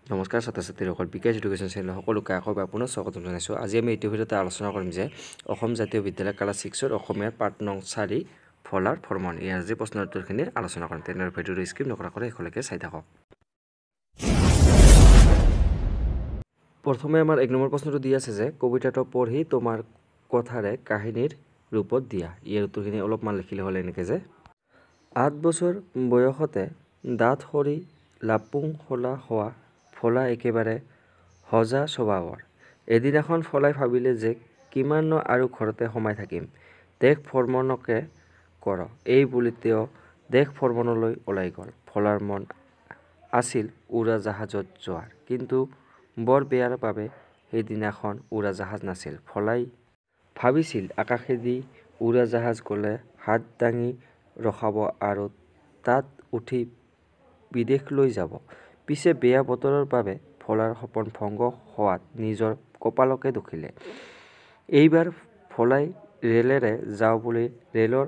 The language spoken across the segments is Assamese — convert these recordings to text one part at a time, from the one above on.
নমস্কাৰ ছাত্ৰ-ছাত্ৰীসকল, বিকাশ এডুকেশ্যন চেনেল সকলোকে আকৌ পুনৰ স্বাগতম জনাইছোঁ। আজি আমি এইটো ভিডিঅ'তে আলোচনা কৰিম যে অসম জাতীয় বিদ্যালয় ক্লাছ 6ৰ অসমীয়াৰ পাঠ নং 4 ফলাৰ ফৰ্মণ। ইয়াৰ আজি প্ৰশ্নৰ উত্তৰখিনি আলোচনা কৰিম। তেনেদৰে ভিডিঅ'টো স্কিপ নকৰাকৈ শেষলৈকে চাই থাকক। প্ৰথমে আমাৰ 1 নম্বৰ প্ৰশ্নটো দি আছে যে কবিতাটো পঢ়ি তোমাৰ কথাৰে কাহিনীৰ ৰূপত দিয়া। ইয়াৰ উত্তৰখিনি অলপমান লিখিলে হ'লে এনেকৈ যে 8 বছৰ বয়সতে দাঁত সৰি লাপুং শলা হোৱা ফলা একেবাৰে সজা স্বভাৱৰ। এদিনাখন ফলাই ভাবিলে যে কিমাননো আৰু ঘৰতে সোমাই থাকিম, দেশ ভ্ৰমণকে কৰ। এই বুলি তেওঁ দেশ ভ্ৰমণলৈ ওলাই গ'ল। ফলাৰ মন আছিল উৰাজাহাজত যোৱাৰ, কিন্তু বৰ বেয়াৰ বাবে সেইদিনাখন উৰাজাহাজ নাছিল। ফলাই ভাবিছিল আকাশেদি উৰাজাহাজ গ'লে হাত দাঙি ৰখাব আৰু তাত উঠি বিদেশলৈ যাব। পিছে বেয়া বতৰৰ বাবে ফলাৰ সপোন ভংগ হোৱাত নিজৰ কপালকে দুখিলে। এইবাৰ ফলাই ৰেলেৰে যাওঁ বুলি ৰেলৰ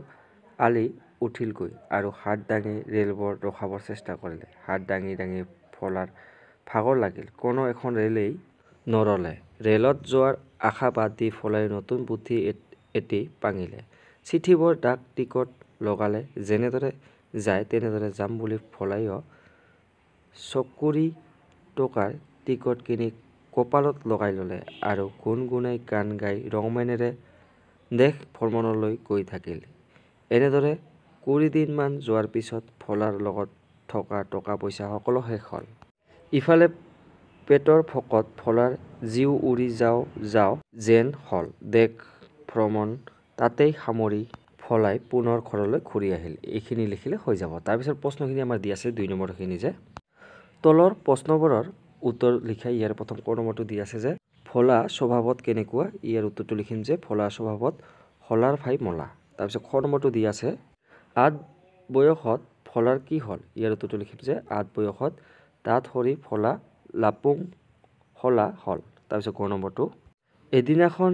আলি উঠিলগৈ আৰু হাত দাঙি ৰেলবোৰ ৰখাবৰ চেষ্টা কৰিলে। হাত দাঙি দাঙি ফলাৰ ভাগৰ লাগিল, কোনো এখন ৰেলেই নৰলে। ৰেলত যোৱাৰ আশা বাদ দি ফলাই নতুন বুদ্ধি এটি পাঙিলে। চিঠিবোৰ ডাক টিকট লগালে, যেনেদৰে যায় তেনেদৰে যাম বুলি ফলাইও চকুৰি টকাৰ টিকট কিনি কপালত লগাই ল'লে আৰু গুণগুণাই গান গাই ৰংমেনেৰে দেশ ভ্ৰমণলৈ গৈ থাকিল। এনেদৰে 20 দিনমান যোৱাৰ পিছত ফলাৰ লগত থকা টকা পইচা সকলো শেষ হ'ল। ইফালে পেটৰ ভোকত ফলাৰ জীউ উৰি যাওঁ যাওঁ যেন হ'ল। দেশ ভ্ৰমণ তাতেই সামৰি ফলাই পুনৰ ঘৰলৈ ঘূৰি আহিল। এইখিনি লিখিলে হৈ যাব। তাৰপিছত প্ৰশ্নখিনি আমাৰ দি আছে 2 নম্বৰখিনি যে তলৰ প্ৰশ্নবোৰৰ উত্তৰ লিখা। ইয়াৰ প্ৰথম ক নম্বৰটো দি আছে যে ফলা স্বভাৱত কেনেকুৱা। ইয়াৰ উত্তৰটো লিখিম যে ফলা স্বভাৱত শলাৰ ভাই মলা। তাৰপিছত খ নম্বৰটো দি আছে 8 বয়সত ফলাৰ কি হ'ল। ইয়াৰ উত্তৰটো লিখিম যে 8 বয়সত দাঁত সৰি ফলা লাপুং শলা হ'ল। তাৰপিছত গ নম্বৰটো এদিনাখন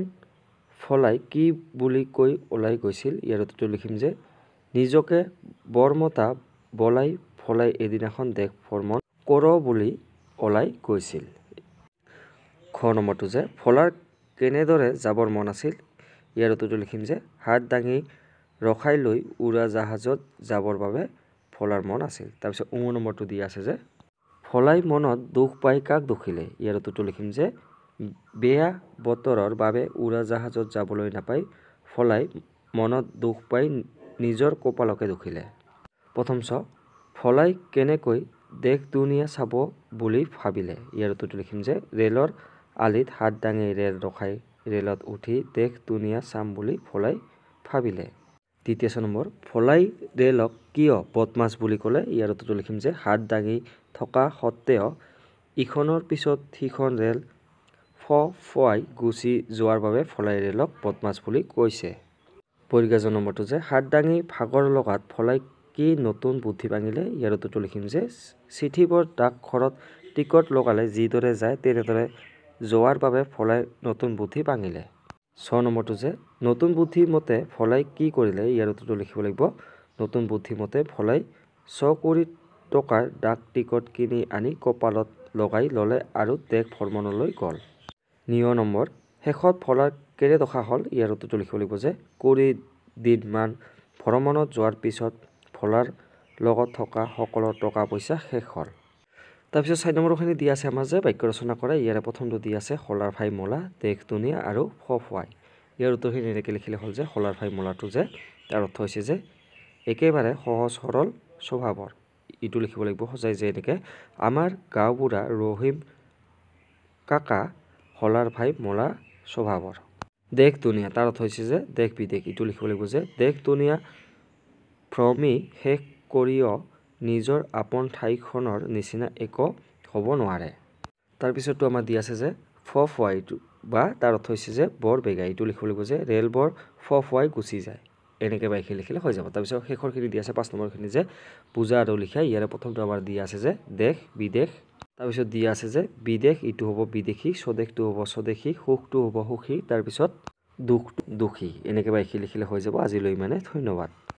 ফলাই কি বুলি কৈ ওলাই গৈছিল। ইয়াৰ উত্তৰটো লিখিম যে নিজকে বৰমতা বলাই ফলাই এদিনাখন দেশ ভ্ৰমণ কৰ বুলি ওলাই গৈছিল। খ নম্বৰটো যে ফলাৰ কেনেদৰে যাবৰ মন আছিল। ইয়াৰ উত্তৰটো লিখিম যে হাত দাঙি ৰখাই লৈ উৰাজাহাজত যাবৰ বাবে ফলাৰ মন আছিল। তাৰপিছত ঙ নম্বৰটো দি আছে যে ফলাই মনত দুখ পাই কাক দুখিলে। ইয়াৰ উত্তৰটো লিখিম যে বেয়া বতৰৰ বাবে উৰাজাহাজত যাবলৈ নাপাই ফলাই মনত দুখ পাই নিজৰ কপালকে দুখিলে। প্ৰথম চ ফলাই কেনেকৈ দেশ দুনিয়া চাব বুলি ভাবিলে। ইয়াৰ উত্তৰটো লিখিম যে ৰেলৰ আলিত হাত দাঙি ৰেল ৰখাই ৰেলত উঠি দেশ দুনিয়া চাম বুলি ফলাই ভাবিলে। দ্বিতীয় ছ নম্বৰ ফলাই ৰেলক কিয় বদমাছ বুলি ক'লে। ইয়াৰ উত্তৰটো লিখিম যে হাত দাঙি থকা সত্ত্বেও ইখনৰ পিছত সিখন ৰেল ফ-ফোৱাই গুচি যোৱাৰ বাবে ফলাই ৰেলক বদমাছ বুলি কৈছে। পৰীক্ষা নম্বৰটো যে হাত দাঙি ভাগৰ লগাত ফলাই কি নতুন বুদ্ধি পাঙিলে। ইয়াৰ উত্তৰটো লিখিম যে চিঠিবোৰ ডাক ঘৰত টিকট লগালে, যিদৰে যায় তেনেদৰে যোৱাৰ বাবে ফলাই নতুন বুদ্ধি পাঙিলে। ছ নম্বৰটো যে নতুন বুদ্ধি মতে ফলাই কি কৰিলে। ইয়াৰ উত্তৰটো লিখিব লাগিব নতুন বুদ্ধি মতে ফলাই চকুৰি টকাৰ ডাক টিকট কিনি আনি কপালত লগাই ল'লে আৰু দেশ ভ্ৰমণলৈ গ'ল। নিয় নম্বৰ শেষত ফলাৰ কেনেদশা হ'ল। ইয়াৰ উত্তৰটো লিখিব লাগিব যে 20 দিনমান ভ্ৰমণত যোৱাৰ পিছত ফলাৰ লগত থকা সকলো টকা পইচা শেষ হ'ল। তাৰপিছত 4 নম্বৰখিনি দি আছে আমাৰ যে বাক্য ৰচনা কৰা। ইয়াৰে প্ৰথমটো দি আছে শলাৰ ভাই মলা দেশ দুনিয়া আৰু ফ-ফোৱাই। ইয়াৰ উত্তৰখিনি এনেকৈ লিখিলে হ'ল যে শলাৰ ভাই মলাটো যে তাৰ অৰ্থ হৈছে যে একেবাৰে সহজ সৰল স্বভাৱৰ। ইটো লিখিব লাগিব সজাই যে এনেকৈ আমাৰ গাঁওবুঢ়া ৰহিম কাকা শলাৰ ভাই মলা স্বভাৱৰ। দেশ দুনিয়া তাৰ অৰ্থ হৈছে যে দেশ বিদেশ। ইটো লিখিব লাগিব যে দেশ দুনিয়া ভ্ৰমি শেষ কৰিও নিজৰ আপোন ঠাইখনৰ নিচিনা একো হ'ব নোৱাৰে। তাৰপিছতটো আমাৰ দি আছে যে ফ-ফোৱাই বা তাৰ অৰ্থ হৈছে যে বৰ বেগা। ইটো লিখিব লাগিব যে ৰেলবোৰ ফ-ফোৱাই গুচি যায়। এনেকৈ বাইকি লিখিলে হৈ যাব। তাৰপিছত শেষৰখিনি দি আছে 5 নম্বৰখিনি যে বুজা আৰু লিখা। ইয়াৰে প্ৰথমটো আমাৰ দি আছে যে দেশ বিদেশ। তাৰপিছত দি আছে যে বিদেশ ইটো হ'ব বিদেশী, স্বদেশটো হ'ব স্বদেশী, সুখটো হ'ব সুখী, তাৰপিছত দুখটো দুখী। এনেকৈ বাইকি লিখিলে হৈ যাব। আজিলৈ ইমানে, ধন্যবাদ।